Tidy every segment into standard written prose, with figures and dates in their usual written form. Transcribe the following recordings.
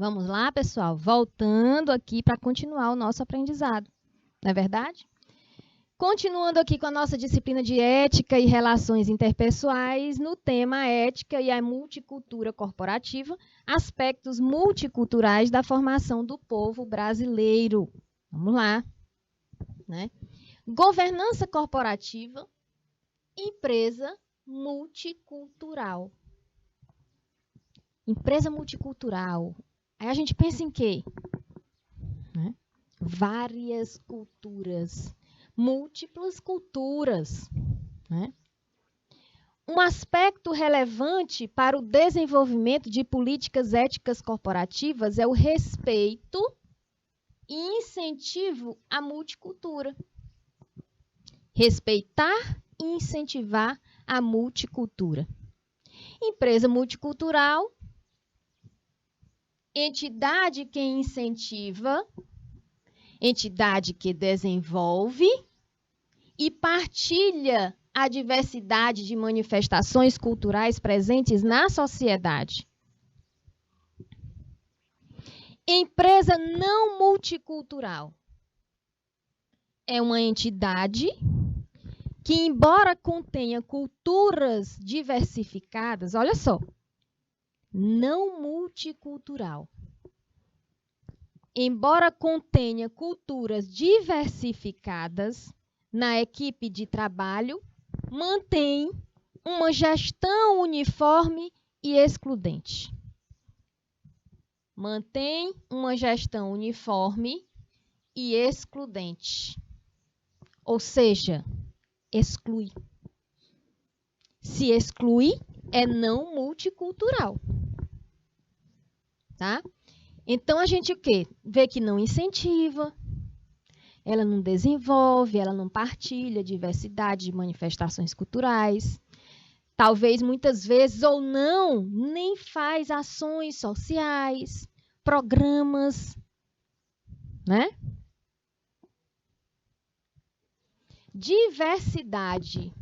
Vamos lá, pessoal, voltando aqui para continuar o nosso aprendizado, não é verdade? Continuando aqui com a nossa disciplina de ética e relações interpessoais, no tema ética e a multicultura corporativa, aspectos multiculturais da formação do povo brasileiro. Vamos lá, né? Governança corporativa, empresa multicultural. Empresa multicultural. Aí a gente pensa em quê? Né? Várias culturas, múltiplas culturas. Né? Um aspecto relevante para o desenvolvimento de políticas éticas corporativas é o respeito e incentivo à multicultura. Respeitar e incentivar a multicultura. Empresa multicultural, entidade que incentiva, entidade que desenvolve e partilha a diversidade de manifestações culturais presentes na sociedade. Empresa não multicultural é uma entidade que, embora contenha culturas diversificadas, olha só, não multicultural. Embora contenha culturas diversificadas na equipe de trabalho, mantém uma gestão uniforme e excludente. Mantém uma gestão uniforme e excludente. Ou seja, exclui. Se exclui, é não multicultural. Tá? Então, a gente o quê? Vê que não incentiva, ela não desenvolve, ela não partilha diversidade de manifestações culturais. Talvez, muitas vezes, ou não, nem faz ações sociais, programas, né? Diversidade.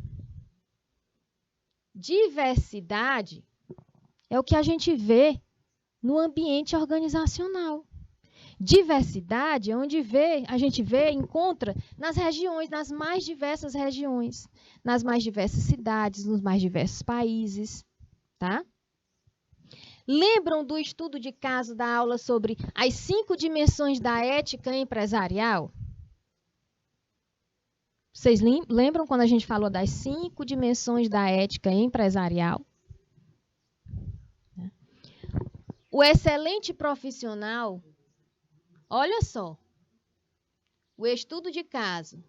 Diversidade é o que a gente vê no ambiente organizacional. Diversidade é onde a gente encontra nas regiões, nas mais diversas regiões, nas mais diversas cidades, nos mais diversos países, tá? Lembram do estudo de caso da aula sobre as 5 dimensões da ética empresarial? Vocês lembram quando a gente falou das 5 dimensões da ética empresarial? O excelente profissional, olha só, o estudo de caso.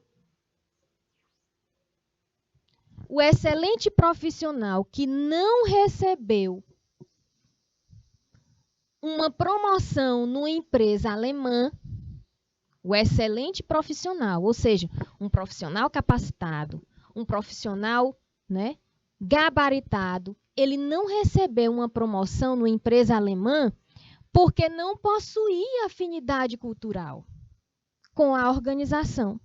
O excelente profissional que não recebeu uma promoção numa empresa alemã, o excelente profissional, ou seja, um profissional capacitado, um profissional, né, gabaritado, ele não recebeu uma promoção numa empresa alemã porque não possuía afinidade cultural com a organização.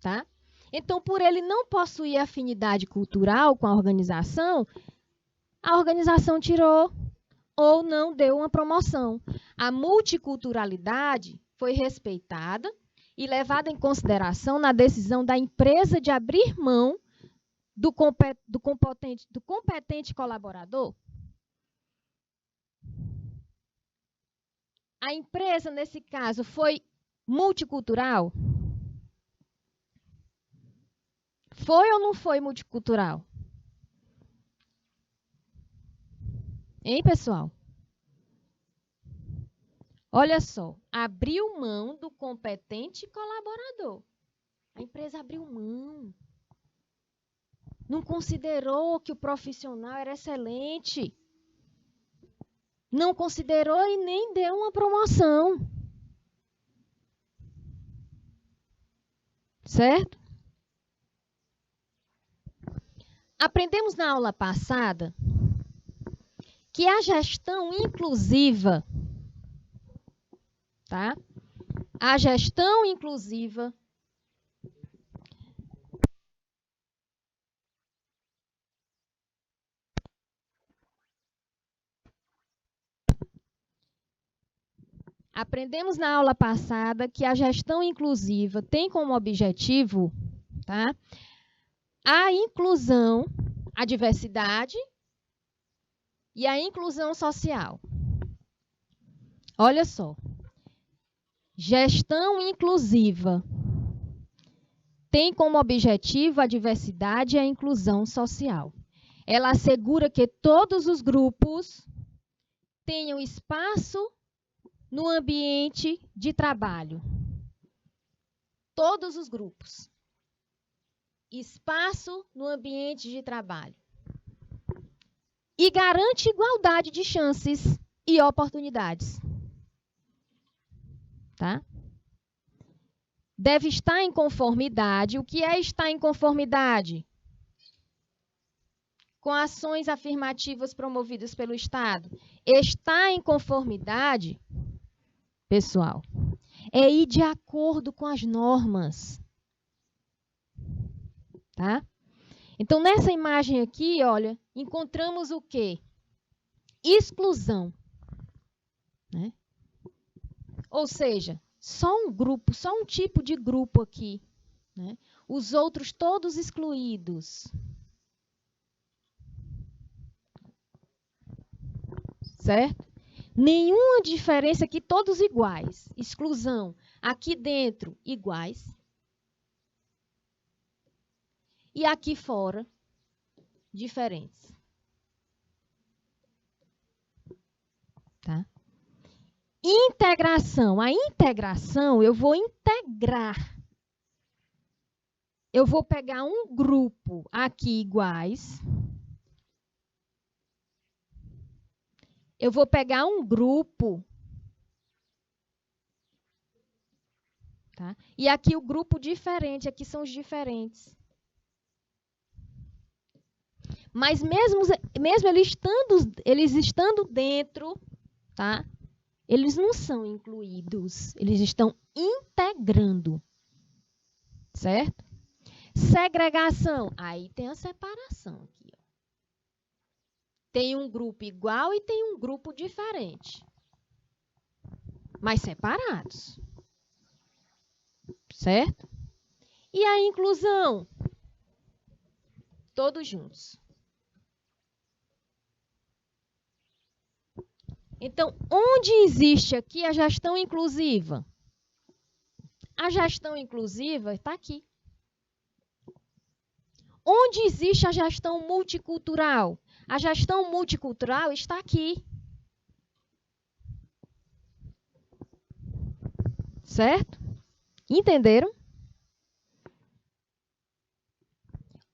Tá? Então, por ele não possuir afinidade cultural com a organização tirou ou não deu uma promoção. A multiculturalidade foi respeitada e levada em consideração na decisão da empresa de abrir mão do competente colaborador. A empresa, nesse caso, foi multicultural? Foi ou não foi multicultural? Hein, pessoal? Olha só, abriu mão do competente colaborador. A empresa abriu mão. Não considerou que o profissional era excelente. Não considerou e nem deu uma promoção. Certo? Aprendemos na aula passada que a gestão inclusiva, tá? A gestão inclusiva Aprendemos na aula passada que a gestão inclusiva tem como objetivo, tá, a inclusão, a diversidade e a inclusão social. Olha só. Gestão inclusiva tem como objetivo a diversidade e a inclusão social. Ela assegura que todos os grupos tenham espaço no ambiente de trabalho. Todos os grupos. Espaço no ambiente de trabalho. E garante igualdade de chances e oportunidades. Tá? Deve estar em conformidade. O que é estar em conformidade? Com ações afirmativas promovidas pelo Estado. Estar em conformidade, pessoal, é ir de acordo com as normas. Tá? Então, nessa imagem aqui, olha, encontramos o quê? Exclusão. Né? Ou seja, só um grupo, só um tipo de grupo aqui. Né? Os outros todos excluídos. Certo? Nenhuma diferença aqui, todos iguais. Exclusão. Aqui dentro, iguais. E aqui fora, diferentes. Tá? Integração. A integração, eu vou integrar. Eu vou pegar um grupo aqui iguais. Eu vou pegar um grupo. Tá? E aqui o grupo diferente, aqui são os diferentes. Mas mesmo eles estando dentro, tá? Eles não são incluídos, eles estão integrando. Certo? Segregação. Aí tem a separação aqui. Ó. Tem um grupo igual e tem um grupo diferente. Mas separados. Certo? E a inclusão? Todos juntos. Então, onde existe aqui a gestão inclusiva? A gestão inclusiva está aqui. Onde existe a gestão multicultural? A gestão multicultural está aqui. Certo? Entenderam?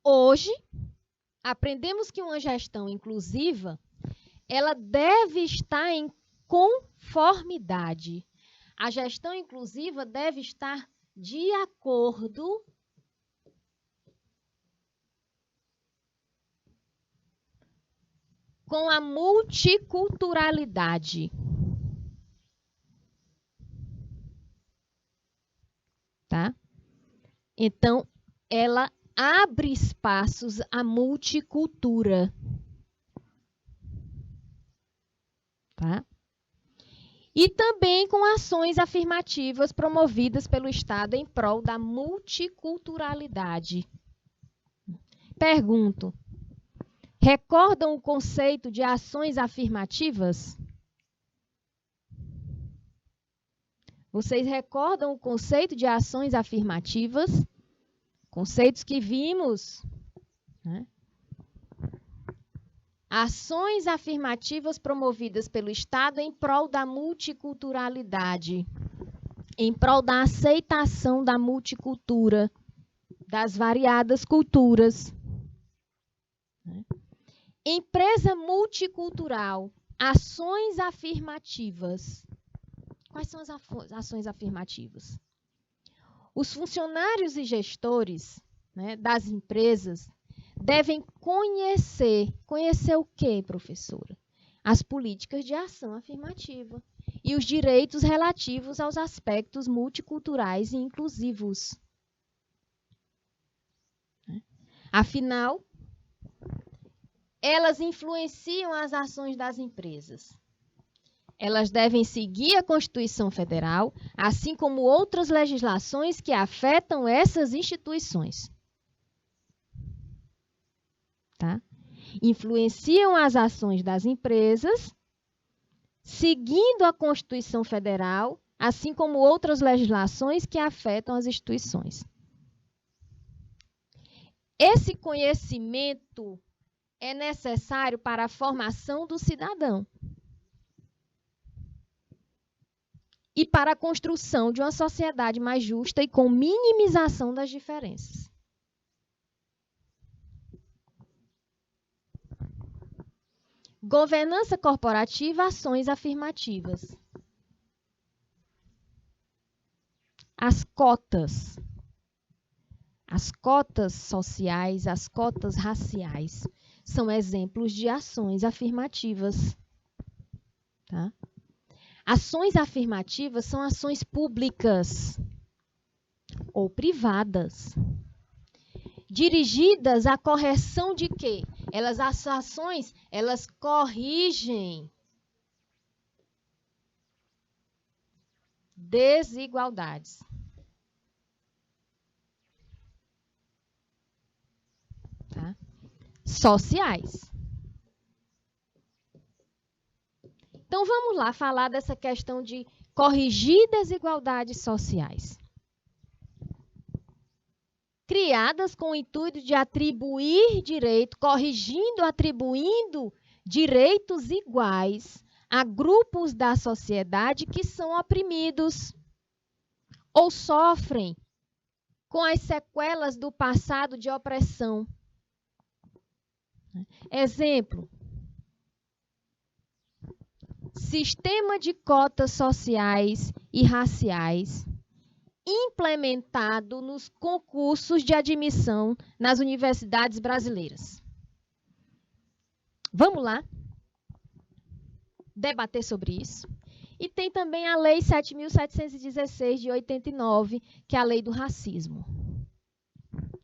Hoje, aprendemos que uma gestão inclusiva, ela deve estar em conformidade. A gestão inclusiva deve estar de acordo com a multiculturalidade. Tá? Então, ela abre espaços à multicultura. Tá? E também com ações afirmativas promovidas pelo Estado em prol da multiculturalidade. Pergunto, recordam o conceito de ações afirmativas? Vocês recordam o conceito de ações afirmativas? Conceitos que vimos, né? Ações afirmativas promovidas pelo Estado em prol da multiculturalidade, em prol da aceitação da multicultura, das variadas culturas. Empresa multicultural, ações afirmativas. Quais são as ações afirmativas? Os funcionários e gestores, né, das empresas devem conhecer. Conhecer o quê, professora? As políticas de ação afirmativa e os direitos relativos aos aspectos multiculturais e inclusivos. Afinal, elas influenciam as ações das empresas. Elas devem seguir a Constituição Federal, assim como outras legislações que afetam essas instituições. Tá? Influenciam as ações das empresas, seguindo a Constituição Federal, assim como outras legislações que afetam as instituições. Esse conhecimento é necessário para a formação do cidadão e para a construção de uma sociedade mais justa e com minimização das diferenças. Governança corporativa, ações afirmativas. As cotas sociais, as cotas raciais, são exemplos de ações afirmativas. Tá? Ações afirmativas são ações públicas ou privadas, dirigidas à correção de quê? As ações, elas corrigem desigualdades. Tá? Sociais. Então, vamos lá falar dessa questão de corrigir desigualdades sociais. Criadas com o intuito de atribuir direito, atribuindo direitos iguais a grupos da sociedade que são oprimidos ou sofrem com as sequelas do passado de opressão. Exemplo: sistema de cotas sociais e raciais implementado nos concursos de admissão nas universidades brasileiras. Vamos lá debater sobre isso. E tem também a Lei 7.716 de 89, que é a Lei do Racismo.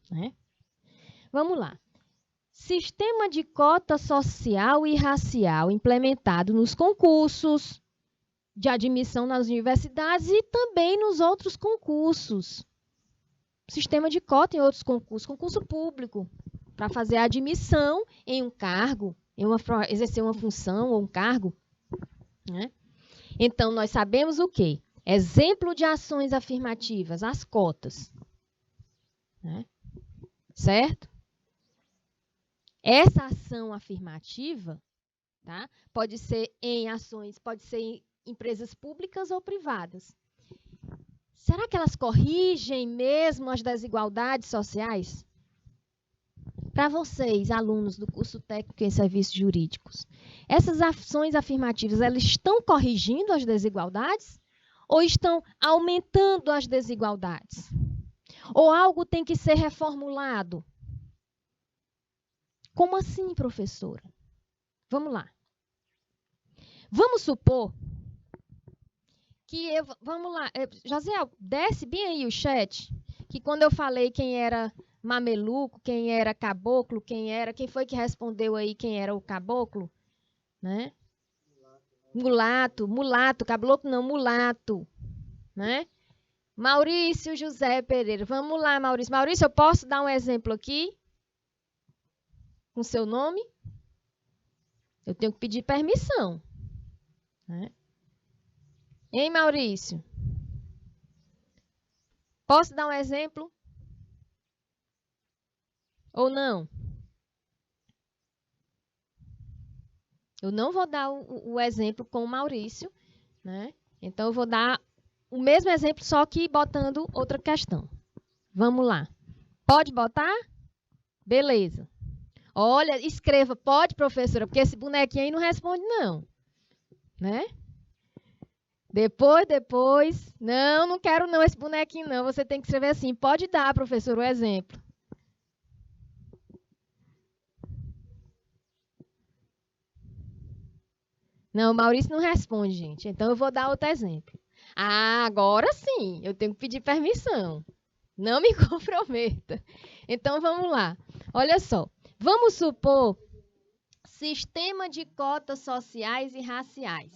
Né? Vamos lá. Sistema de cota social e racial implementado nos concursos de admissão nas universidades e também nos outros concursos. Sistema de cota em outros concursos, concurso público, para fazer a admissão em um cargo, exercer uma função ou um cargo. Né? Então, nós sabemos o quê? Exemplo de ações afirmativas, as cotas. Né? Certo? Essa ação afirmativa, tá? Pode ser em ações, pode ser em empresas públicas ou privadas. Será que elas corrigem mesmo as desigualdades sociais? Para vocês, alunos do curso técnico em serviços jurídicos, essas ações afirmativas, elas estão corrigindo as desigualdades ou estão aumentando as desigualdades? Ou algo tem que ser reformulado? Como assim, professora? Vamos lá. Vamos supor que vamos lá, Josiel, desce bem aí o chat, que quando eu falei quem era mameluco, quem era caboclo, quem foi que respondeu aí quem era o caboclo, né? Mulato, caboclo não, mulato, né? Maurício José Pereira, vamos lá, Maurício. Maurício, eu posso dar um exemplo aqui? Com seu nome? Eu tenho que pedir permissão, né? Hein, Maurício? Posso dar um exemplo? Ou não? Eu não vou dar o exemplo com o Maurício, né? Então, eu vou dar o mesmo exemplo, só que botando outra questão. Vamos lá. Pode botar? Beleza. Olha, escreva, pode, professora, porque esse bonequinho aí não responde, não. Né? Depois. Não quero não esse bonequinho, não. Você tem que escrever assim. Pode dar, professor, o exemplo. Não, o Maurício não responde, gente. Então, eu vou dar outro exemplo. Ah, agora sim. Eu tenho que pedir permissão. Não me comprometa. Então, vamos lá. Olha só. Vamos supor sistema de cotas sociais e raciais.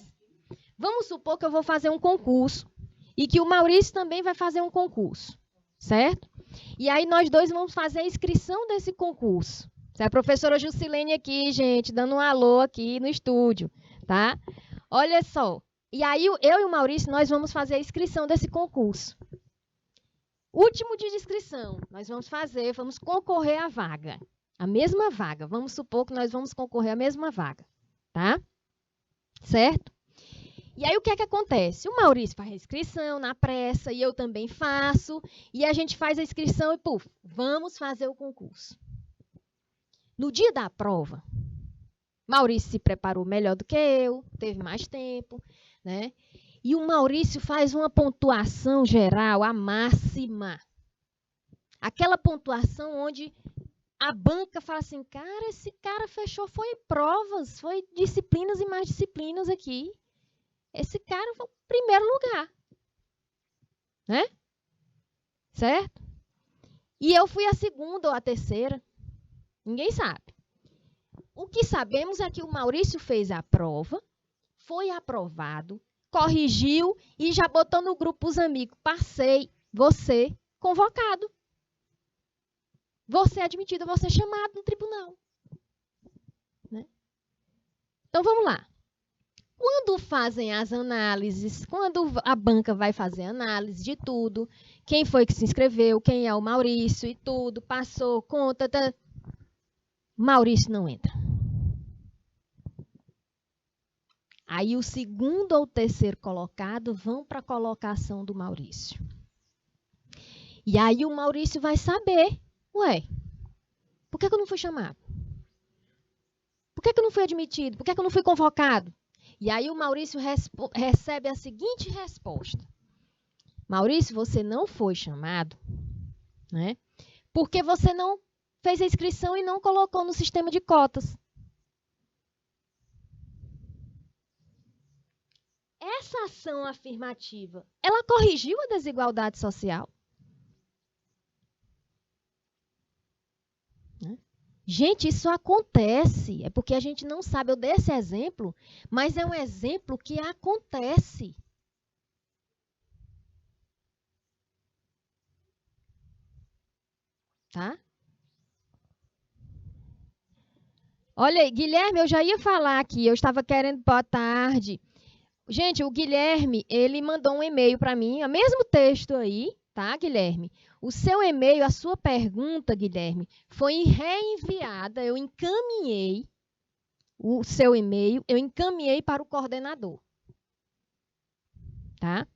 Vamos supor que eu vou fazer um concurso e que o Maurício também vai fazer um concurso, certo? E aí nós dois vamos fazer a inscrição desse concurso. É a professora Jusilene aqui, gente, dando um alô aqui no estúdio, tá? Olha só. E aí eu e o Maurício, nós vamos fazer a inscrição desse concurso. Último dia de inscrição, nós vamos concorrer à vaga. A mesma vaga. Vamos supor que nós vamos concorrer à mesma vaga, tá? Certo? E aí o que é que acontece? O Maurício faz a inscrição na pressa e eu também faço. E a gente faz a inscrição e, puf, vamos fazer o concurso. No dia da prova, Maurício se preparou melhor do que eu, teve mais tempo, né? E o Maurício faz uma pontuação geral, a máxima. Aquela pontuação onde a banca fala assim, cara, esse cara fechou, foi provas, foi disciplinas e mais disciplinas aqui. Esse cara foi o primeiro lugar. Né? Certo? E eu fui a segunda ou a terceira. Ninguém sabe. O que sabemos é que o Maurício fez a prova, foi aprovado, corrigiu e já botou no grupo os amigos. Passei, você convocado. Você admitido, você chamado no tribunal. Né? Então, vamos lá. Quando fazem as análises, quando a banca vai fazer análise de tudo, quem foi que se inscreveu, quem é o Maurício e tudo, passou, conta, Maurício não entra. Aí o segundo ou terceiro colocado vão para a colocação do Maurício. E aí o Maurício vai saber, ué, por que eu não fui chamado? Por que eu não fui admitido? Por que eu não fui convocado? E aí o Maurício recebe a seguinte resposta. Maurício, você não foi chamado, né? Porque você não fez a inscrição e não colocou no sistema de cotas. Essa ação afirmativa, ela corrigiu a desigualdade social? Gente, isso acontece. É porque a gente não sabe. Eu dei esse exemplo, mas é um exemplo que acontece. Tá? Olha aí, Guilherme, eu já ia falar aqui. Eu estava querendo, boa tarde. Gente, o Guilherme, ele mandou um e-mail para mim, o mesmo texto aí, tá, Guilherme? O seu e-mail, a sua pergunta, Guilherme, foi reenviada, eu encaminhei o seu e-mail, eu encaminhei para o coordenador, tá?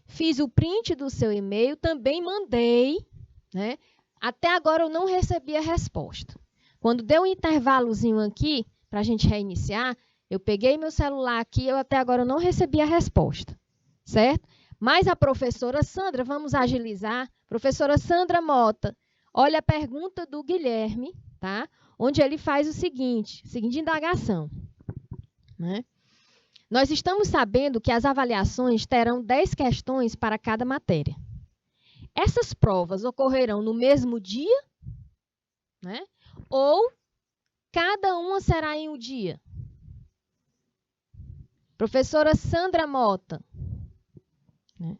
Fiz o print do seu e-mail, também mandei, né? Até agora eu não recebi a resposta. Quando deu um intervalozinho aqui, para a gente reiniciar, eu peguei meu celular aqui, eu até agora não recebi a resposta, certo? Mas a professora Sandra, vamos agilizar. Professora Sandra Mota, olha a pergunta do Guilherme, tá? Onde ele faz o seguinte indagação. Né? Nós estamos sabendo que as avaliações terão 10 questões para cada matéria. Essas provas ocorrerão no mesmo dia, né? Ou cada uma será em um dia? Professora Sandra Mota, né?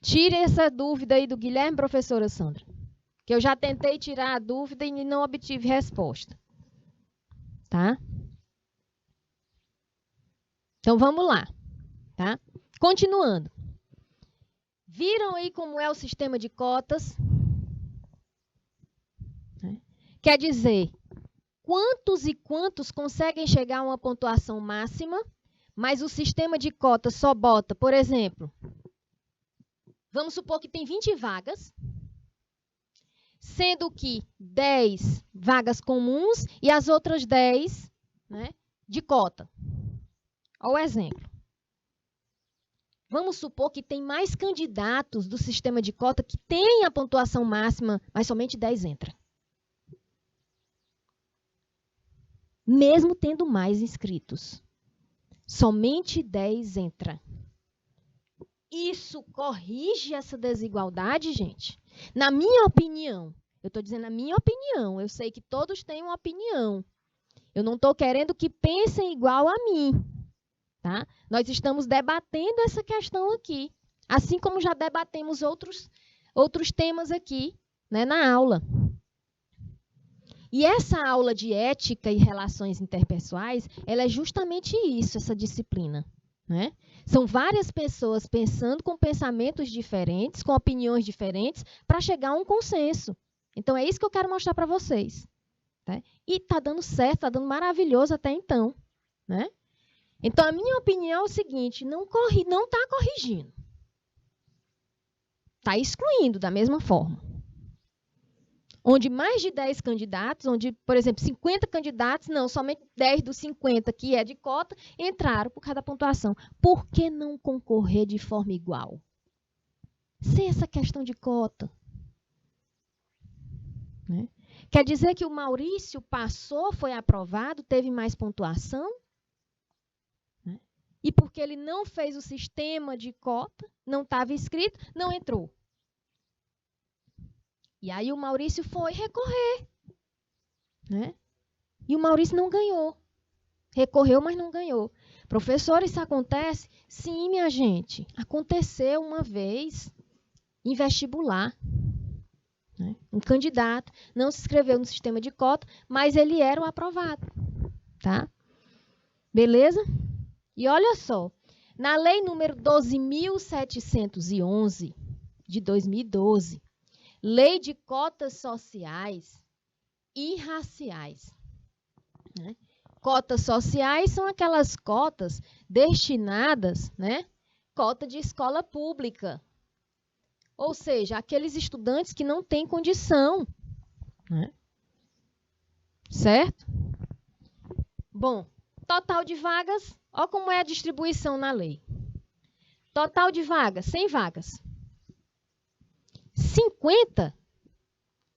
Tire essa dúvida aí do Guilherme, professora Sandra, que eu já tentei tirar a dúvida e não obtive resposta. Tá? Então, vamos lá. Tá? Continuando. Viram aí como é o sistema de cotas? Quer dizer, quantos e quantos conseguem chegar a uma pontuação máxima, mas o sistema de cotas só bota, por exemplo, vamos supor que tem 20 vagas, sendo que 10 vagas comuns e as outras 10, né, de cota. Olha o exemplo. Vamos supor que tem mais candidatos do sistema de cota que têm a pontuação máxima, mas somente 10 entram. Mesmo tendo mais inscritos. Somente 10 entram. Isso corrige essa desigualdade, gente? Na minha opinião, eu estou dizendo a minha opinião, eu sei que todos têm uma opinião. Eu não estou querendo que pensem igual a mim, Tá? Nós estamos debatendo essa questão aqui, assim como já debatemos outros temas aqui, né, na aula. E essa aula de ética e relações interpessoais, ela é justamente isso, essa disciplina. Né? São várias pessoas pensando com pensamentos diferentes, com opiniões diferentes, para chegar a um consenso. Então, é isso que eu quero mostrar para vocês. Tá? E está dando certo, está dando maravilhoso até então. Né? Então, a minha opinião é o seguinte, não está corrigindo. Está excluindo da mesma forma. Onde mais de 10 candidatos, onde, por exemplo, 50 candidatos, não, somente 10 dos 50, que é de cota, entraram por cada pontuação. Por que não concorrer de forma igual? Sem essa questão de cota. Né? Quer dizer que o Maurício passou, foi aprovado, teve mais pontuação? Né? E porque ele não fez o sistema de cota, não estava inscrito, não entrou. E aí o Maurício foi recorrer. Né? E o Maurício não ganhou. Recorreu, mas não ganhou. Professor, isso acontece? Sim, minha gente. Aconteceu uma vez em vestibular. Né? Um candidato não se inscreveu no sistema de cota, mas ele era o aprovado. Tá? Beleza? E olha só, na lei número 12.711 de 2012, Lei de Cotas Sociais e Raciais. Né? Cotas sociais são aquelas cotas destinadas, né? Cota de escola pública. Ou seja, aqueles estudantes que não têm condição. Né? Certo? Bom, total de vagas, olha como é a distribuição na lei. Total de vagas, 100 vagas. 50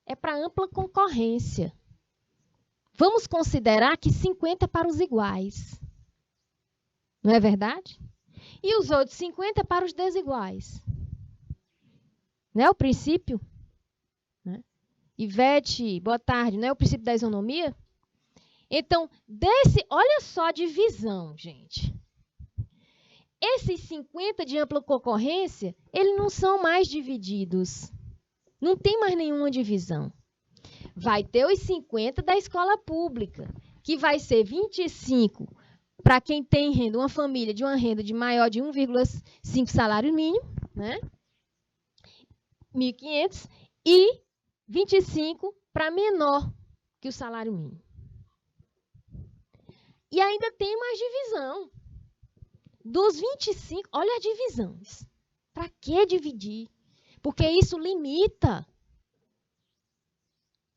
é para ampla concorrência. Vamos considerar que 50 é para os iguais. Não é verdade? E os outros 50 é para os desiguais. Não é o princípio? Né? Ivete, boa tarde, não é o princípio da isonomia? Então, olha só a divisão, gente. Esses 50 de ampla concorrência, eles não são mais divididos. Não tem mais nenhuma divisão. Vai ter os 50 da escola pública, que vai ser 25 para quem tem renda, uma família de uma renda de maior de 1,5 salário mínimo, né? 1.500, e 25 para menor que o salário mínimo. E ainda tem mais divisão. Dos 25, olha a divisão. Para que dividir? Porque isso limita.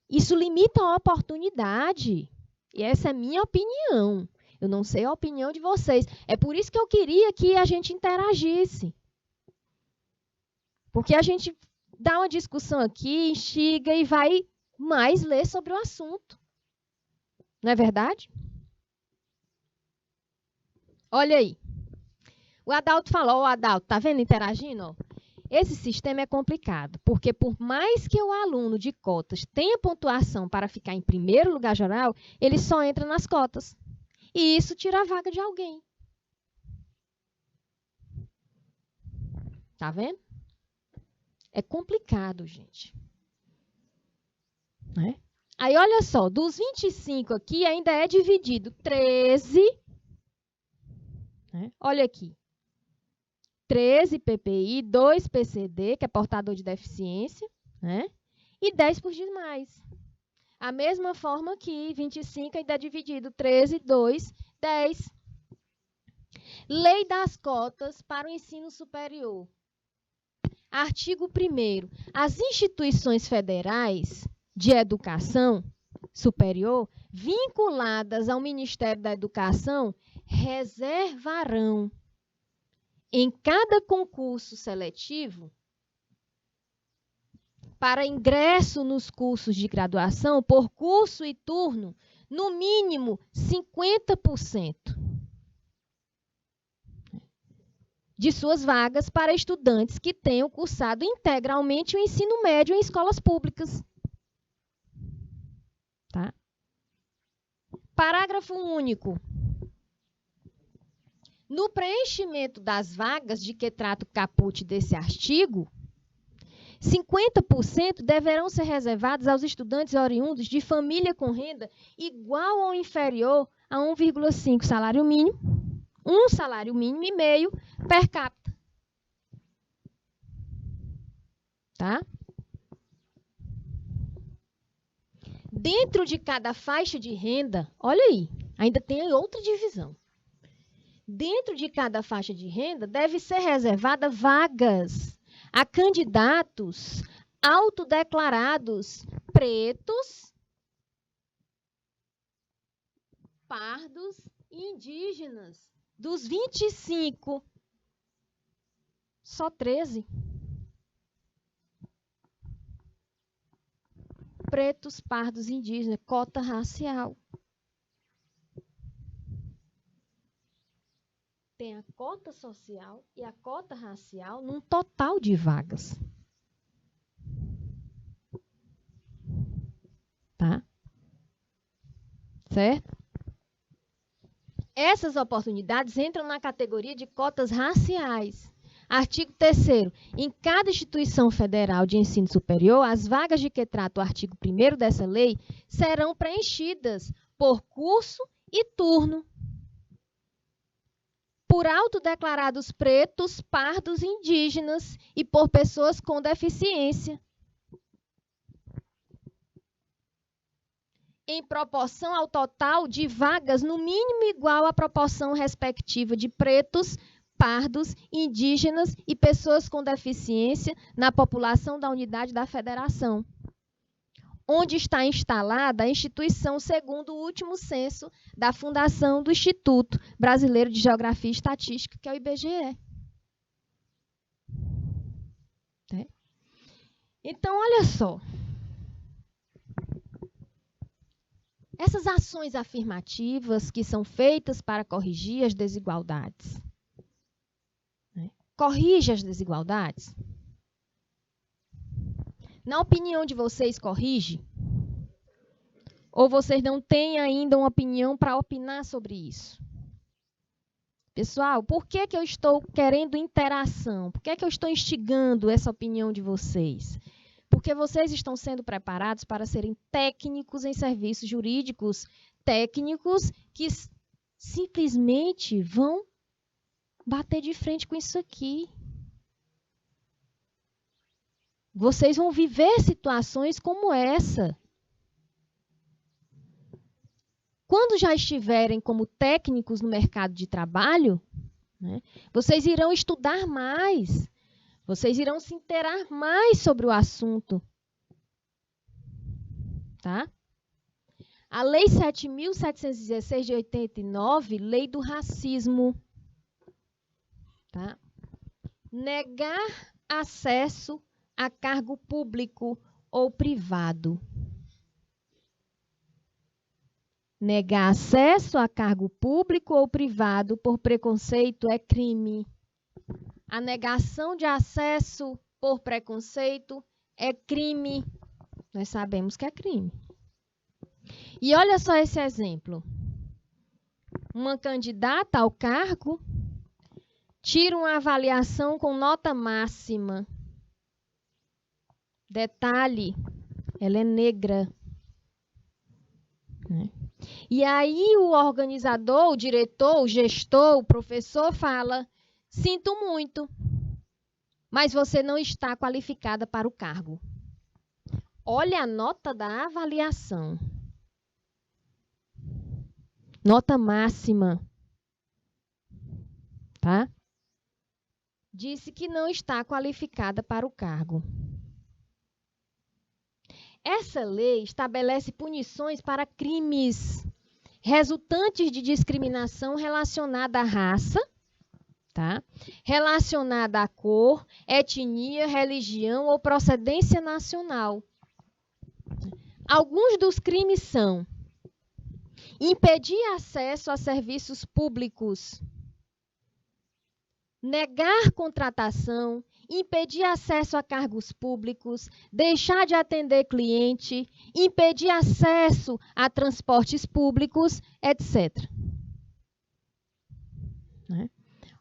Isso limita a oportunidade. E essa é a minha opinião. Eu não sei a opinião de vocês. É por isso que eu queria que a gente interagisse. Porque a gente dá uma discussão aqui, instiga e vai mais ler sobre o assunto. Não é verdade? Olha aí. O Adalto falou, Adalto, tá vendo interagindo? Ó? Esse sistema é complicado, porque por mais que o aluno de cotas tenha pontuação para ficar em primeiro lugar geral, ele só entra nas cotas. E isso tira a vaga de alguém. Tá vendo? É complicado, gente. Né? Aí, olha só, dos 25 aqui ainda é dividido 13. Né? Olha aqui. 13 PPI, 2 PCD, que é portador de deficiência, né? E 10 por demais. A mesma forma que 25 ainda é dividido 13, 2, 10. Lei das cotas para o ensino superior. Artigo 1º. As instituições federais de educação superior vinculadas ao Ministério da Educação reservarão em cada concurso seletivo para ingresso nos cursos de graduação, por curso e turno, no mínimo 50% de suas vagas para estudantes que tenham cursado integralmente o ensino médio em escolas públicas. Tá? Parágrafo único. No preenchimento das vagas de que trata o caput desse artigo, 50% deverão ser reservados aos estudantes oriundos de família com renda igual ou inferior a 1,5 salário mínimo, um salário mínimo e meio per capita. Tá? Dentro de cada faixa de renda, olha aí, ainda tem outra divisão. Dentro de cada faixa de renda deve ser reservada vagas a candidatos autodeclarados pretos, pardos e indígenas. Dos 25, só 13. Pretos, pardos e indígenas, cota racial. Tem a cota social e a cota racial num total de vagas. Tá? Certo? Essas oportunidades entram na categoria de cotas raciais. Artigo 3º. Em cada instituição federal de ensino superior, as vagas de que trata o artigo 1º dessa lei serão preenchidas por curso e turno por autodeclarados pretos, pardos e indígenas e por pessoas com deficiência, em proporção ao total de vagas, no mínimo igual à proporção respectiva de pretos, pardos, indígenas e pessoas com deficiência na população da unidade da federação, onde está instalada a instituição segundo o último censo da fundação do Instituto Brasileiro de Geografia e Estatística, que é o IBGE. Então, olha só. Essas ações afirmativas que são feitas para corrigir as desigualdades. Corrige as desigualdades? Na opinião de vocês, corrige? Ou vocês não têm ainda uma opinião para opinar sobre isso? Pessoal, por que eu estou querendo interação? Por que eu estou instigando essa opinião de vocês? Porque vocês estão sendo preparados para serem técnicos em serviços jurídicos, técnicos que simplesmente vão bater de frente com isso aqui. Vocês vão viver situações como essa. Quando já estiverem como técnicos no mercado de trabalho, né, vocês irão estudar mais. Vocês irão se inteirar mais sobre o assunto. Tá? A Lei 7.716 de 89, Lei do Racismo. Tá? Negar acesso a cargo público ou privado. Negar acesso a cargo público ou privado por preconceito é crime. A negação de acesso por preconceito é crime. Nós sabemos que é crime. E olha só esse exemplo. Uma candidata ao cargo tira uma avaliação com nota máxima. Detalhe, ela é negra. E aí o organizador, o diretor, o gestor, o professor fala: sinto muito, mas você não está qualificada para o cargo. Olha a nota da avaliação. Nota máxima. Tá? Disse que não está qualificada para o cargo. Essa lei estabelece punições para crimes resultantes de discriminação relacionada à raça, tá? Relacionada à cor, etnia, religião ou procedência nacional. Alguns dos crimes são: impedir acesso a serviços públicos, negar contratação, impedir acesso a cargos públicos, deixar de atender cliente, impedir acesso a transportes públicos, etc.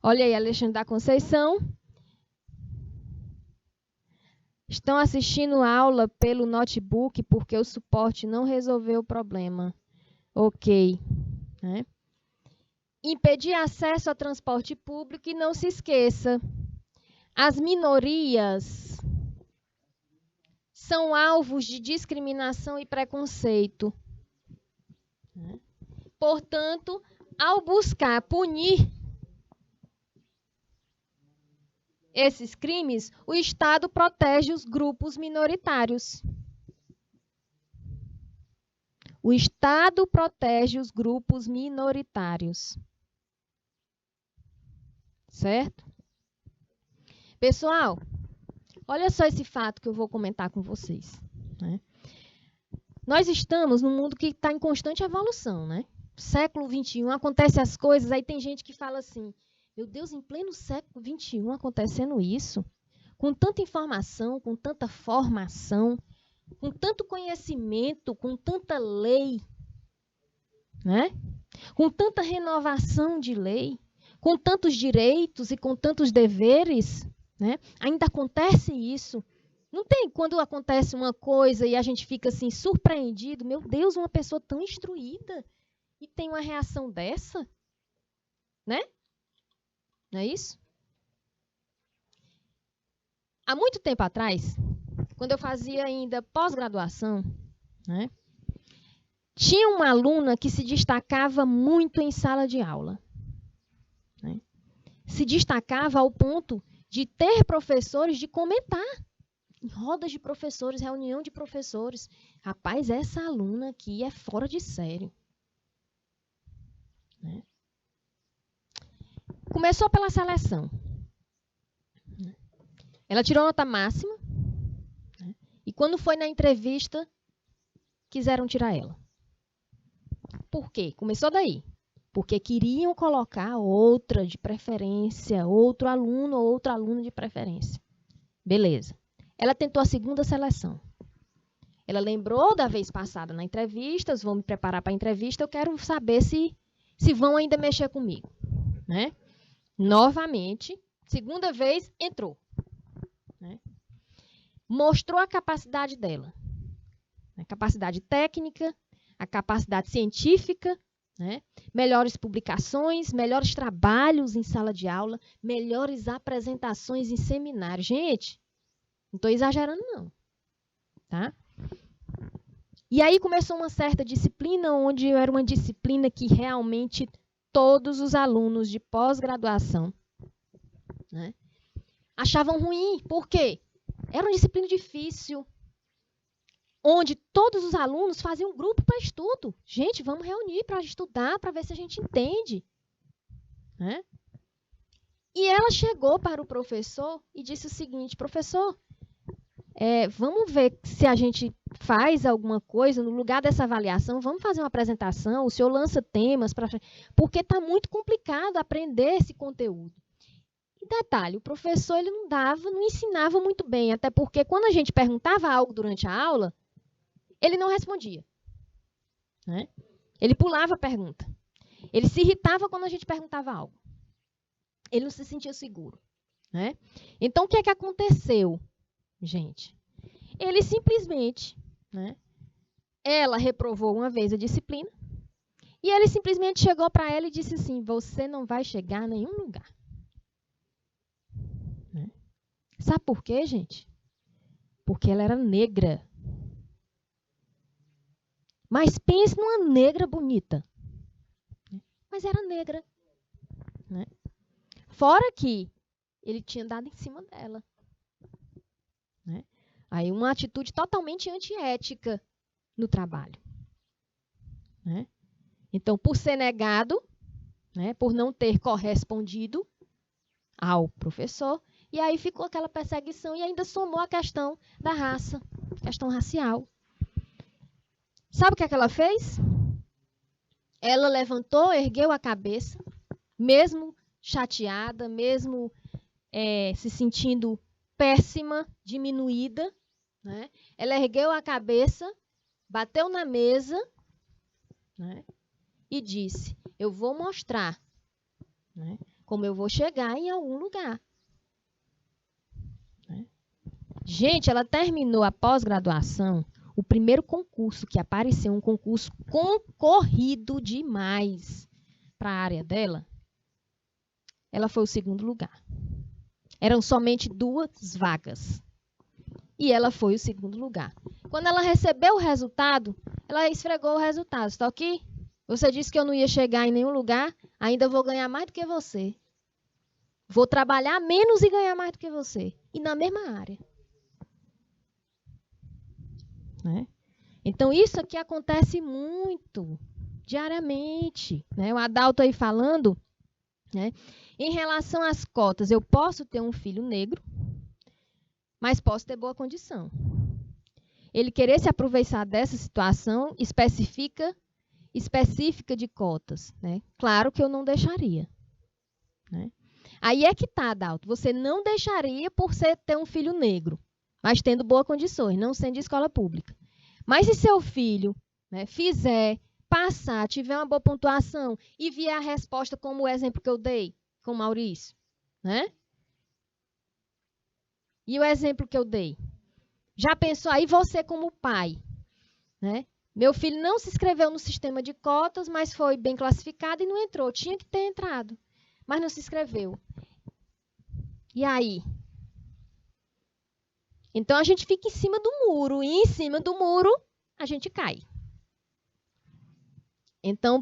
Olha aí, Alexandre da Conceição. Estão assistindo aula pelo notebook porque o suporte não resolveu o problema. Ok. Né? Impedir acesso a transporte público e não se esqueça, as minorias são alvos de discriminação e preconceito. Portanto, ao buscar punir esses crimes, o Estado protege os grupos minoritários. O Estado protege os grupos minoritários. Certo? Pessoal, olha só esse fato que eu vou comentar com vocês. Né? Nós estamos num mundo que está em constante evolução, né? Século XXI, acontecem as coisas, aí tem gente que fala assim, meu Deus, em pleno século XXI acontecendo isso? Com tanta informação, com tanta formação, com tanto conhecimento, com tanta lei, né? Com tanta renovação de lei, com tantos direitos e com tantos deveres, né? Ainda acontece isso. Não tem quando acontece uma coisa e a gente fica assim surpreendido, meu Deus, uma pessoa tão instruída e tem uma reação dessa, né? Não é isso? Há muito tempo atrás, quando eu fazia ainda pós-graduação, né, tinha uma aluna que se destacava muito em sala de aula. Né? Se destacava ao ponto de ter professores de comentar. Em rodas de professores, reunião de professores. Rapaz, essa aluna aqui é fora de sério. Né? Começou pela seleção. Ela tirou nota máxima. Né? E quando foi na entrevista, quiseram tirar ela. Por quê? Começou daí. Porque queriam colocar outra de preferência, outro aluno ou outra aluna de preferência. Beleza. Ela tentou a segunda seleção. Ela lembrou da vez passada na entrevista, vou me preparar para a entrevista, eu quero saber se vão ainda mexer comigo. Né? Novamente, segunda vez, entrou. Né? Mostrou a capacidade dela. A capacidade técnica, a capacidade científica, né? Melhores publicações, melhores trabalhos em sala de aula, melhores apresentações em seminário. Gente, não estou exagerando, não. Tá? E aí começou uma certa disciplina, onde era uma disciplina que realmente todos os alunos de pós-graduação, né, achavam ruim. Por quê? Era uma disciplina difícil, onde todos os alunos faziam um grupo para estudo. Gente, vamos reunir para estudar, para ver se a gente entende. Né? E ela chegou para o professor e disse o seguinte, professor, vamos ver se a gente faz alguma coisa no lugar dessa avaliação, vamos fazer uma apresentação, o senhor lança temas, porque está muito complicado aprender esse conteúdo. E detalhe, o professor ele não ensinava muito bem, até porque quando a gente perguntava algo durante a aula, ele não respondia. Né? Ele pulava a pergunta. Ele se irritava quando a gente perguntava algo. Ele não se sentia seguro. Né? Então, o que é que aconteceu, gente? Ele simplesmente, né, ela reprovou uma vez a disciplina, e ele simplesmente chegou para ela e disse assim, você não vai chegar a nenhum lugar. Né? Sabe por quê, gente? Porque ela era negra. Mas pense numa negra bonita. Mas era negra. Né? Fora que ele tinha dado em cima dela. Né? Aí uma atitude totalmente antiética no trabalho. Né? Então, por ser negado, né, por não ter correspondido ao professor, e aí ficou aquela perseguição e ainda somou a questão da raça, questão racial. Sabe o que é que ela fez? Ela levantou, ergueu a cabeça, mesmo chateada, mesmo se sentindo péssima, diminuída, né? Ela ergueu a cabeça, bateu na mesa, né? E disse, eu vou mostrar, né, como eu vou chegar em algum lugar. Gente, ela terminou a pós-graduação, o primeiro concurso que apareceu, um concurso concorrido demais para a área dela, ela foi o segundo lugar. Eram somente 2 vagas. E ela foi o segundo lugar. Quando ela recebeu o resultado, ela esfregou o resultado. Está aqui? Você disse que eu não ia chegar em nenhum lugar, ainda vou ganhar mais do que você. Vou trabalhar menos e ganhar mais do que você. E na mesma área. Né? Então, isso aqui acontece muito, diariamente. Né? O Adalto aí falando, né? Em relação às cotas, eu posso ter um filho negro, mas posso ter boa condição. Ele querer se aproveitar dessa situação específica de cotas. Né? Claro que eu não deixaria. Né? Aí é que está, Adalto. Você não deixaria por ter um filho negro, mas tendo boas condições, não sendo de escola pública. Mas se seu filho, né, fizer, passar, tiver uma boa pontuação e vier a resposta como o exemplo que eu dei com o Maurício, né? E o exemplo que eu dei? Já pensou aí você como pai, né? Meu filho não se inscreveu no sistema de cotas, mas foi bem classificado e não entrou. Tinha que ter entrado, mas não se inscreveu. E aí? Então, a gente fica em cima do muro, e em cima do muro, a gente cai. Então,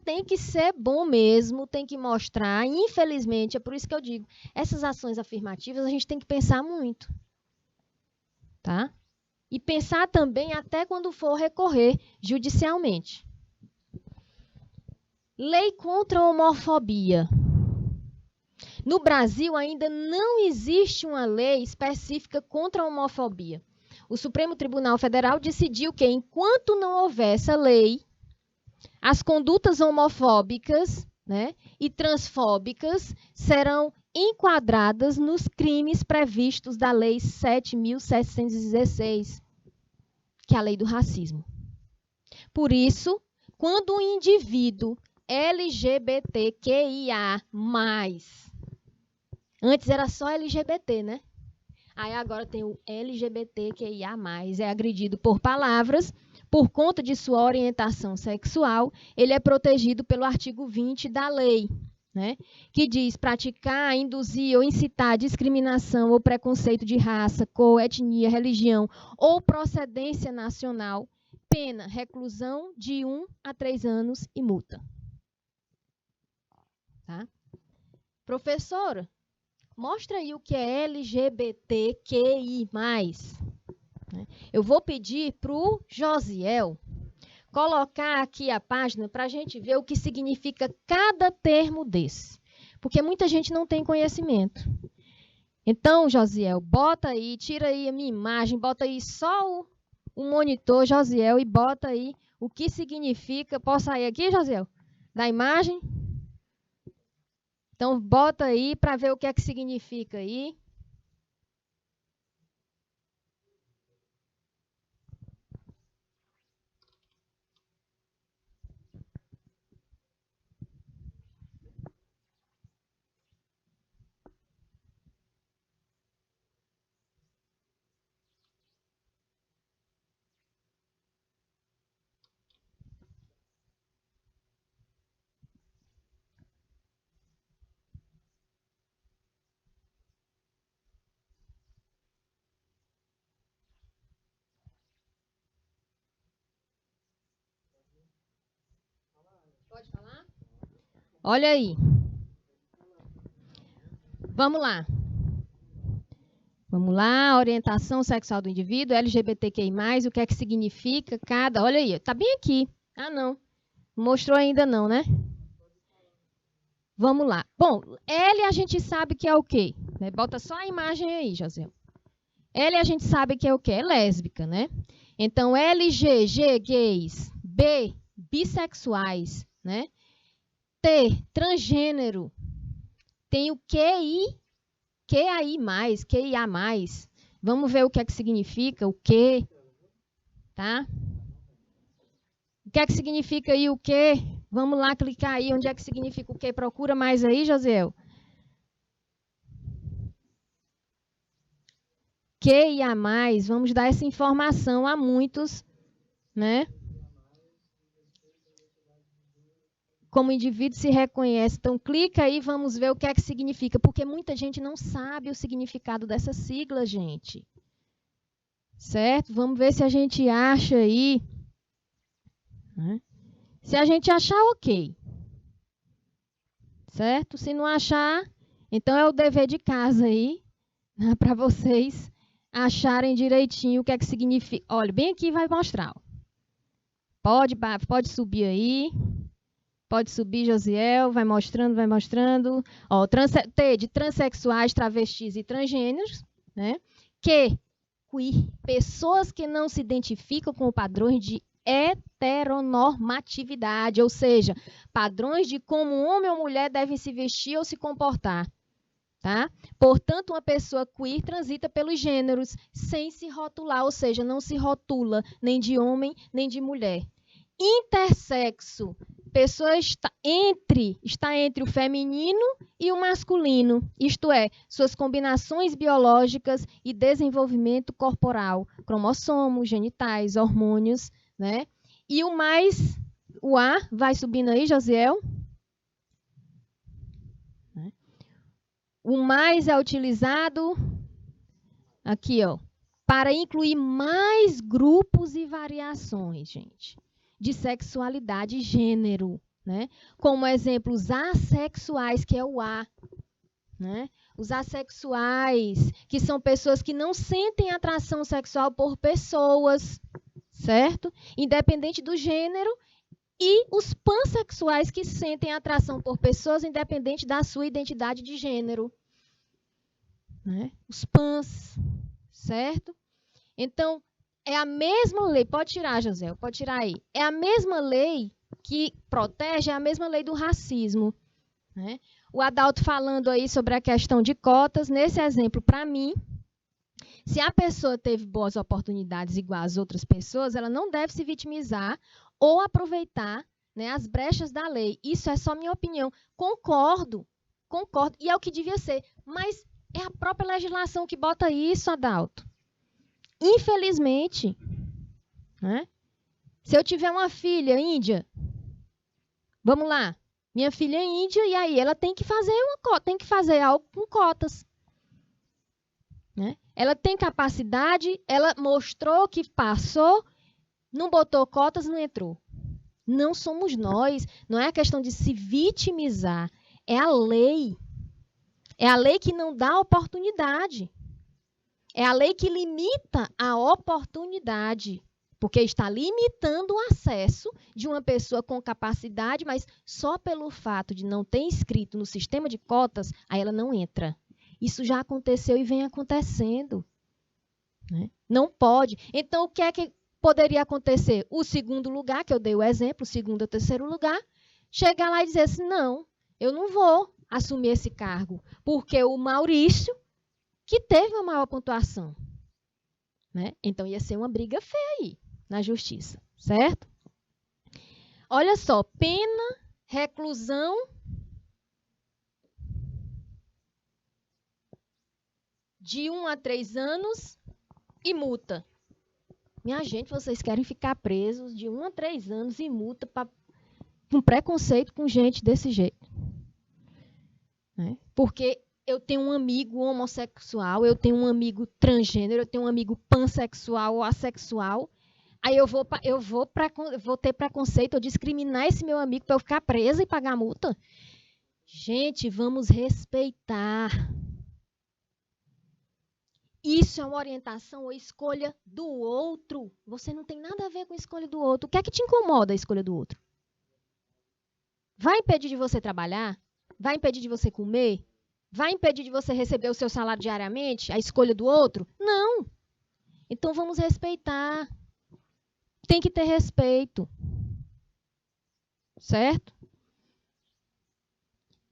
tem que ser bom mesmo, tem que mostrar. Infelizmente, é por isso que eu digo, essas ações afirmativas a gente tem que pensar muito. Tá? E pensar também até quando for recorrer judicialmente. Lei contra a homofobia. No Brasil, ainda não existe uma lei específica contra a homofobia. O Supremo Tribunal Federal decidiu que, enquanto não houver essa lei, as condutas homofóbicas, né, e transfóbicas serão enquadradas nos crimes previstos da Lei 7.716, que é a lei do racismo. Por isso, quando um indivíduo LGBTQIA+, antes era só LGBT, né? Aí agora tem o LGBTQIA+, é agredido por palavras, por conta de sua orientação sexual, ele é protegido pelo artigo 20 da lei, né? Que diz praticar, induzir ou incitar discriminação ou preconceito de raça, cor, etnia, religião ou procedência nacional, pena, reclusão de 1 a 3 anos e multa. Tá? Professora, mostra aí o que é LGBTQI+. Eu vou pedir para o Josiel colocar aqui a página para a gente ver o que significa cada termo desse. Porque muita gente não tem conhecimento. Então, Josiel, bota aí, tira aí a minha imagem, bota aí só o monitor, Josiel, e bota aí o que significa. Posso sair aqui, Josiel? Da imagem? Então, bota aí para ver o que é que significa aí. Pode falar? Olha aí. Vamos lá. Vamos lá, orientação sexual do indivíduo, LGBTQI+, o que é que significa cada... Olha aí, tá bem aqui. Ah, não. Não mostrou ainda não, né? Vamos lá. Bom, L a gente sabe que é o quê? Bota só a imagem aí, José. L a gente sabe que é o quê? É lésbica, né? Então, LG, G, gays. B, bissexuais, né? T, transgênero. Tem o QI, QIA+. Vamos ver o que é que significa o Q, tá? O que é que significa aí o Q? Vamos lá clicar aí onde é que significa o Q. Procura mais aí, Josiel. Q e A+, vamos dar essa informação a muitos, né? Como o indivíduo se reconhece. Então, clica aí, vamos ver o que é que significa. Porque muita gente não sabe o significado dessa sigla, gente. Certo? Vamos ver se a gente acha aí. Né? Se a gente achar, ok. Certo? Se não achar, então é o dever de casa aí, né, para vocês acharem direitinho o que é que significa. Olha, bem aqui vai mostrar. Ó. Pode subir aí. Pode subir, Josiel, vai mostrando, vai mostrando. Ó, T de transexuais, travestis e transgêneros. Né? Q, queer, pessoas que não se identificam com padrões de heteronormatividade, ou seja, padrões de como homem ou mulher devem se vestir ou se comportar. Tá? Portanto, uma pessoa queer transita pelos gêneros sem se rotular, ou seja, não se rotula nem de homem nem de mulher. Intersexo, pessoa está entre o feminino e o masculino, isto é, suas combinações biológicas e desenvolvimento corporal, cromossomos, genitais, hormônios, né? E o A, vai subindo aí, Josiel. O mais é utilizado aqui, ó, para incluir mais grupos e variações, gente, de sexualidade e gênero, né? Como exemplo, os assexuais, que é o A, né? Os assexuais, que são pessoas que não sentem atração sexual por pessoas, certo? Independente do gênero. E os pansexuais, que sentem atração por pessoas independente da sua identidade de gênero. Né? Os pans, certo? Então, é a mesma lei, pode tirar, José, pode tirar aí. É a mesma lei que protege, é a mesma lei do racismo. Né? O Adalto falando aí sobre a questão de cotas, nesse exemplo, para mim, se a pessoa teve boas oportunidades igual às outras pessoas, ela não deve se vitimizar ou aproveitar, né, as brechas da lei. Isso é só minha opinião. Concordo, e é o que devia ser. Mas é a própria legislação que bota isso, Adalto. Infelizmente, né? Se eu tiver uma filha índia, vamos lá, minha filha é índia, e aí ela tem que fazer algo com cotas. Né? Ela tem capacidade, ela mostrou que passou, não botou cotas, não entrou. Não somos nós, não é a questão de se vitimizar, é a lei. É a lei que não dá oportunidade. É a lei que limita a oportunidade, porque está limitando o acesso de uma pessoa com capacidade, mas só pelo fato de não ter inscrito no sistema de cotas, aí ela não entra. Isso já aconteceu e vem acontecendo. Né? Não pode. Então, o que é que poderia acontecer? O segundo lugar, que eu dei o exemplo, o segundo ou terceiro lugar, chegar lá e dizer assim, não, eu não vou assumir esse cargo, porque o Maurício, que teve a maior pontuação. Né? Então, ia ser uma briga feia aí, na justiça, certo? Olha só, pena, reclusão de 1 a 3 anos e multa. Minha gente, vocês querem ficar presos de 1 a 3 anos e multa com preconceito com gente desse jeito. Né? Porque eu tenho um amigo homossexual, eu tenho um amigo transgênero, eu tenho um amigo pansexual ou assexual. Aí eu vou ter preconceito ou discriminar esse meu amigo para eu ficar presa e pagar multa? Gente, vamos respeitar. Isso é uma orientação ou escolha do outro. Você não tem nada a ver com a escolha do outro. O que é que te incomoda a escolha do outro? Vai impedir de você trabalhar? Vai impedir de você comer? Vai impedir de você receber o seu salário diariamente? A escolha do outro? Não. Então vamos respeitar. Tem que ter respeito. Certo?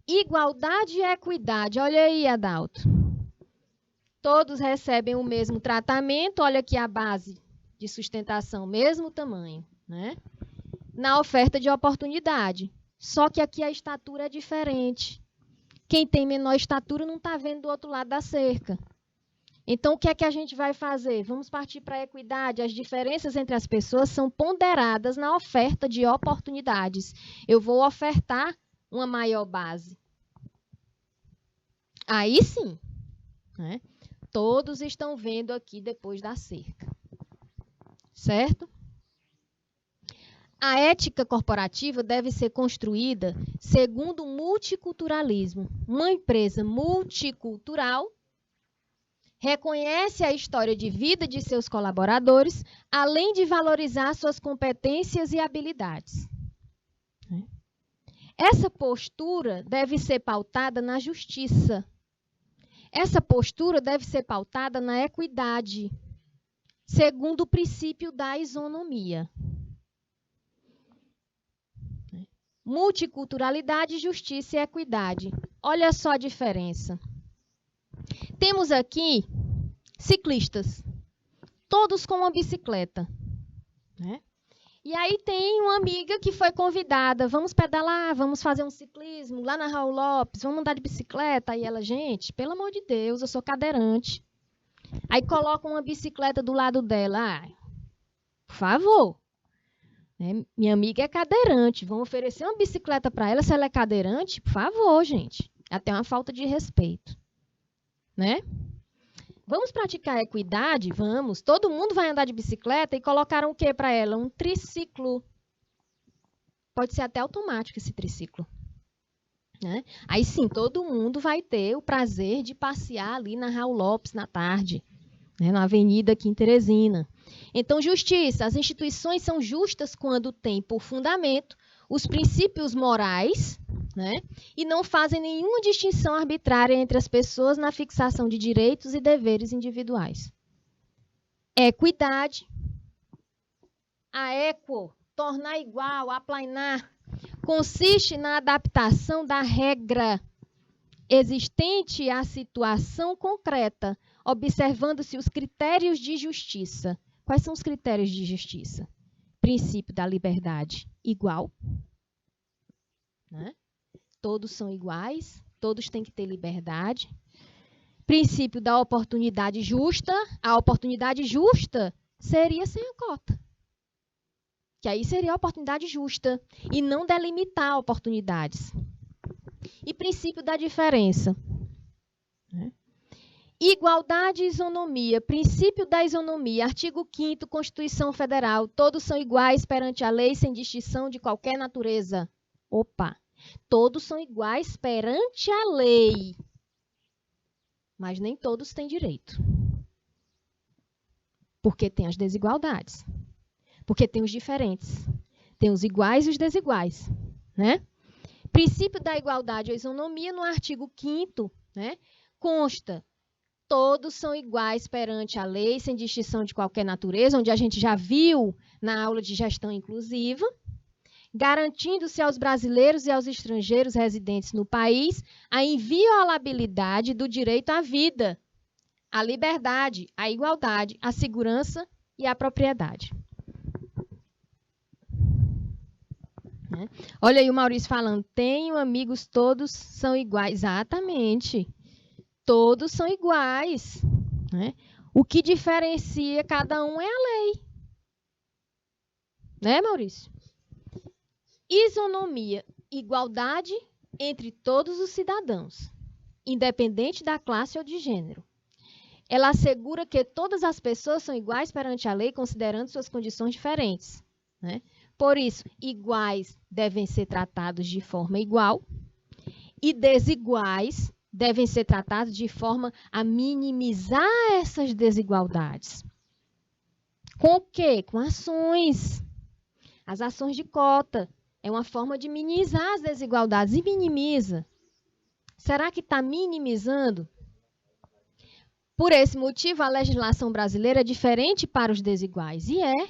Igualdade e equidade. Olha aí, Adalto. Todos recebem o mesmo tratamento. Olha aqui a base de sustentação, mesmo tamanho. Né? Na oferta de oportunidade. Só que aqui a estatura é diferente. Quem tem menor estatura não está vendo do outro lado da cerca. Então, o que é que a gente vai fazer? Vamos partir para a equidade. As diferenças entre as pessoas são ponderadas na oferta de oportunidades. Eu vou ofertar uma maior base. Aí sim, né? Todos estão vendo aqui depois da cerca. Certo? A ética corporativa deve ser construída segundo o multiculturalismo. Uma empresa multicultural reconhece a história de vida de seus colaboradores, além de valorizar suas competências e habilidades. Essa postura deve ser pautada na justiça. Essa postura deve ser pautada na equidade, segundo o princípio da isonomia. Multiculturalidade, justiça e equidade. Olha só a diferença. Temos aqui ciclistas, todos com uma bicicleta, né? E aí tem uma amiga que foi convidada, vamos pedalar, vamos fazer um ciclismo lá na Raul Lopes, vamos andar de bicicleta. Aí ela, gente, pelo amor de Deus, eu sou cadeirante. Aí coloca uma bicicleta do lado dela. Por favor. Minha amiga é cadeirante, vão oferecer uma bicicleta para ela se ela é cadeirante? Por favor, gente. Até uma falta de respeito. Né? Vamos praticar a equidade? Vamos. Todo mundo vai andar de bicicleta e colocaram o que para ela? Um triciclo. Pode ser até automático esse triciclo. Né? Aí sim, todo mundo vai ter o prazer de passear ali na Raul Lopes na tarde, né? Na avenida aqui em Teresina. Então, justiça. As instituições são justas quando têm por fundamento os princípios morais, né? E não fazem nenhuma distinção arbitrária entre as pessoas na fixação de direitos e deveres individuais. Equidade. A equo, tornar igual, aplainar, consiste na adaptação da regra existente à situação concreta, observando-se os critérios de justiça. Quais são os critérios de justiça? Princípio da liberdade igual, né? Todos são iguais, todos têm que ter liberdade. Princípio da oportunidade justa. A oportunidade justa seria sem a cota. Que aí seria a oportunidade justa e não delimitar oportunidades. E princípio da diferença. Igualdade e isonomia. Princípio da isonomia. Artigo 5º, Constituição Federal. Todos são iguais perante a lei, sem distinção de qualquer natureza. Opa! Todos são iguais perante a lei. Mas nem todos têm direito. Porque tem as desigualdades. Porque tem os diferentes. Tem os iguais e os desiguais. Né? Princípio da igualdade ou isonomia, no artigo 5º, né, consta: todos são iguais perante a lei, sem distinção de qualquer natureza, onde a gente já viu na aula de gestão inclusiva, garantindo-se aos brasileiros e aos estrangeiros residentes no país a inviolabilidade do direito à vida, à liberdade, à igualdade, à segurança e à propriedade. Olha aí o Maurício falando, tenho amigos, todos são iguais. Exatamente. Todos são iguais. Né? O que diferencia cada um é a lei. Né, Maurício? Isonomia, igualdade entre todos os cidadãos, independente da classe ou de gênero. Ela assegura que todas as pessoas são iguais perante a lei, considerando suas condições diferentes. Né? Por isso, iguais devem ser tratados de forma igual e desiguais devem ser tratados de forma a minimizar essas desigualdades. Com o quê? Com ações. As ações de cota é uma forma de minimizar as desigualdades. E minimiza. Será que está minimizando? Por esse motivo, a legislação brasileira é diferente para os desiguais. E é.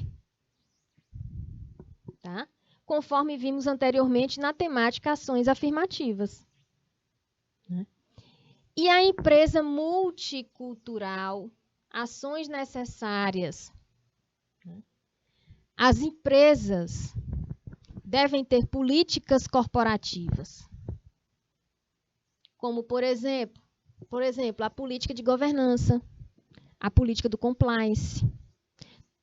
Tá? Conforme vimos anteriormente na temática ações afirmativas. Né? E a empresa multicultural, ações necessárias. Né? As empresas devem ter políticas corporativas. Como, por exemplo, a política de governança, a política do compliance.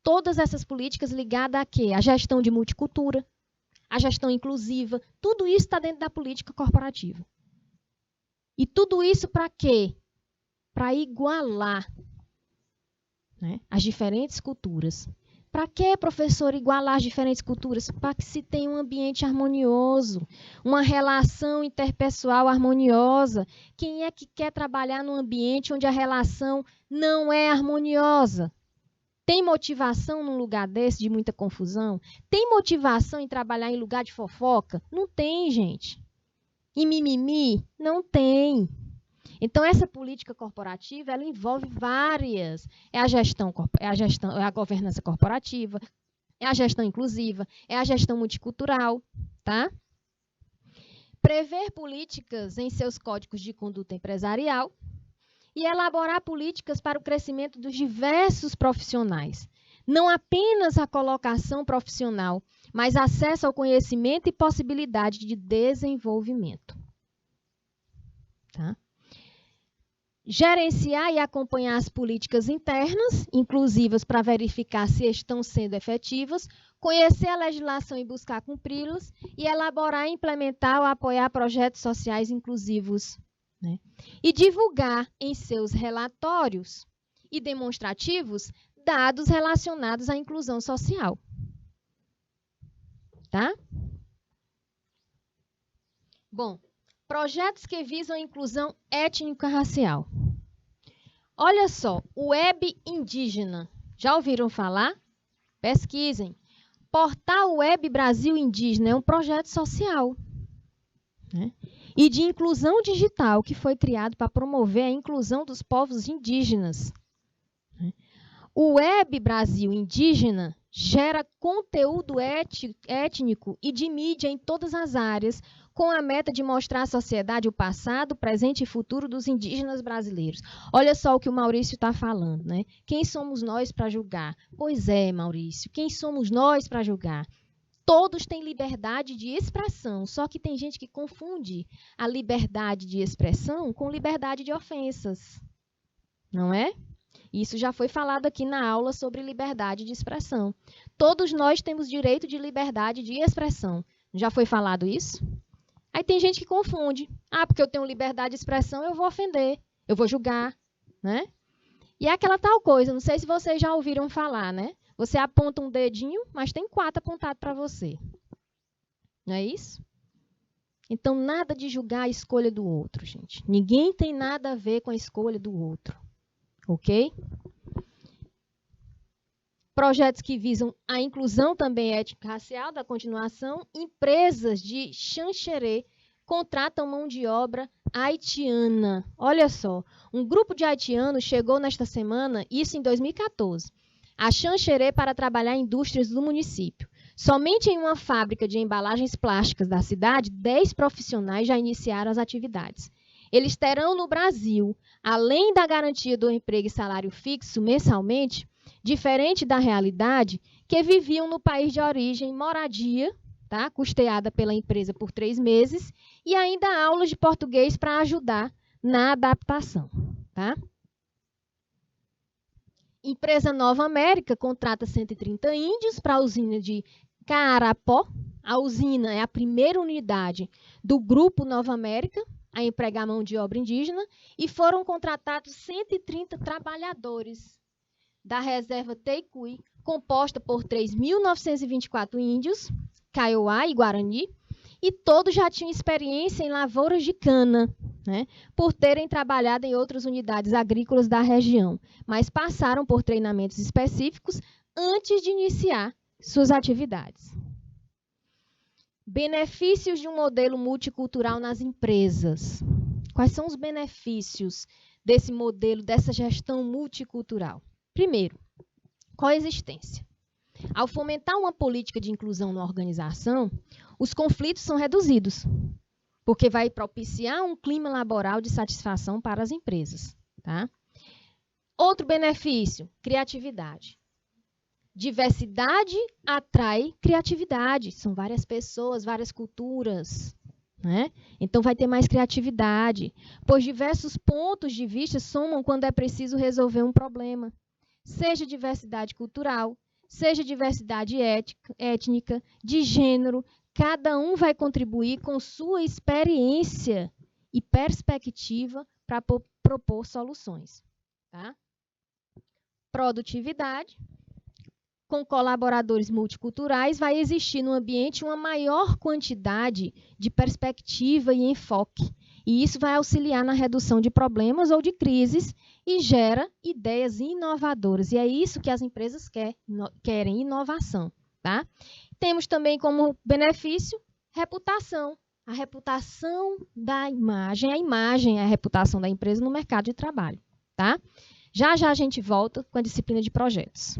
Todas essas políticas ligadas a quê? A gestão de multicultura, a gestão inclusiva, tudo isso está dentro da política corporativa. E tudo isso para quê? Para igualar, né, as diferentes culturas. Para que, professor, igualar as diferentes culturas? Para que se tenha um ambiente harmonioso, uma relação interpessoal harmoniosa. Quem é que quer trabalhar num ambiente onde a relação não é harmoniosa? Tem motivação num lugar desse de muita confusão? Tem motivação em trabalhar em lugar de fofoca? Não tem, gente. E mimimi? Não tem. Então, essa política corporativa, ela envolve várias. É a governança corporativa, é a gestão inclusiva, é a gestão multicultural, tá? Prever políticas em seus códigos de conduta empresarial e elaborar políticas para o crescimento dos diversos profissionais. Não apenas a colocação profissional, mas acesso ao conhecimento e possibilidade de desenvolvimento. Tá? Gerenciar e acompanhar as políticas internas, inclusivas, para verificar se estão sendo efetivas, conhecer a legislação e buscar cumpri-las, e elaborar, implementar ou apoiar projetos sociais inclusivos, né? E divulgar em seus relatórios e demonstrativos dados relacionados à inclusão social. Tá? Bom, projetos que visam a inclusão étnico-racial. Olha só, o Web Indígena. Já ouviram falar? Pesquisem. Portal Web Brasil Indígena é um projeto social, né, e de inclusão digital que foi criado para promover a inclusão dos povos indígenas. O Web Brasil Indígena gera conteúdo étnico e de mídia em todas as áreas, com a meta de mostrar à sociedade o passado, presente e futuro dos indígenas brasileiros. Olha só o que o Maurício está falando, né? Quem somos nós para julgar? Pois é, Maurício, quem somos nós para julgar? Todos têm liberdade de expressão, só que tem gente que confunde a liberdade de expressão com liberdade de ofensas, não é? Isso já foi falado aqui na aula sobre liberdade de expressão. Todos nós temos direito de liberdade de expressão. Já foi falado isso? Aí tem gente que confunde. Ah, porque eu tenho liberdade de expressão, eu vou ofender, eu vou julgar, né? E é aquela tal coisa, não sei se vocês já ouviram falar, né? Você aponta um dedinho, mas tem 4 apontados para você. Não é isso? Então, nada de julgar a escolha do outro, gente. Ninguém tem nada a ver com a escolha do outro. Ok? Projetos que visam a inclusão também étnico-racial, da continuação. Empresas de Xanxerê contratam mão de obra haitiana. Olha só, um grupo de haitianos chegou nesta semana, isso em 2014, a Xanxerê para trabalhar em indústrias do município. Somente em uma fábrica de embalagens plásticas da cidade, 10 profissionais já iniciaram as atividades. Eles terão no Brasil, além da garantia do emprego e salário fixo mensalmente, diferente da realidade, que viviam no país de origem, moradia, tá, custeada pela empresa por 3 meses, e ainda aulas de português para ajudar na adaptação. Tá? Empresa Nova América contrata 130 índios para a usina de Carapó. A usina é a primeira unidade do Grupo Nova América a empregar mão de obra indígena, e foram contratados 130 trabalhadores da reserva Teicui, composta por 3.924 índios, Kaiowá e Guarani, e todos já tinham experiência em lavouras de cana, né, por terem trabalhado em outras unidades agrícolas da região, mas passaram por treinamentos específicos antes de iniciar suas atividades. Benefícios de um modelo multicultural nas empresas. Quais são os benefícios desse modelo, dessa gestão multicultural? Primeiro, coexistência. Ao fomentar uma política de inclusão na organização, os conflitos são reduzidos, porque vai propiciar um clima laboral de satisfação para as empresas. Tá? Outro benefício, criatividade. Diversidade atrai criatividade. São várias pessoas, várias culturas, né? Então, vai ter mais criatividade, pois diversos pontos de vista somam quando é preciso resolver um problema. Seja diversidade cultural, seja diversidade étnica, de gênero, cada um vai contribuir com sua experiência e perspectiva para propor soluções. Tá? Produtividade. Com colaboradores multiculturais, vai existir no ambiente uma maior quantidade de perspectiva e enfoque. E isso vai auxiliar na redução de problemas ou de crises e gera ideias inovadoras. E é isso que as empresas querem, inovação. Tá? Temos também como benefício reputação. A reputação da imagem. A imagem é a reputação da empresa no mercado de trabalho. Tá? Já já a gente volta com a disciplina de projetos.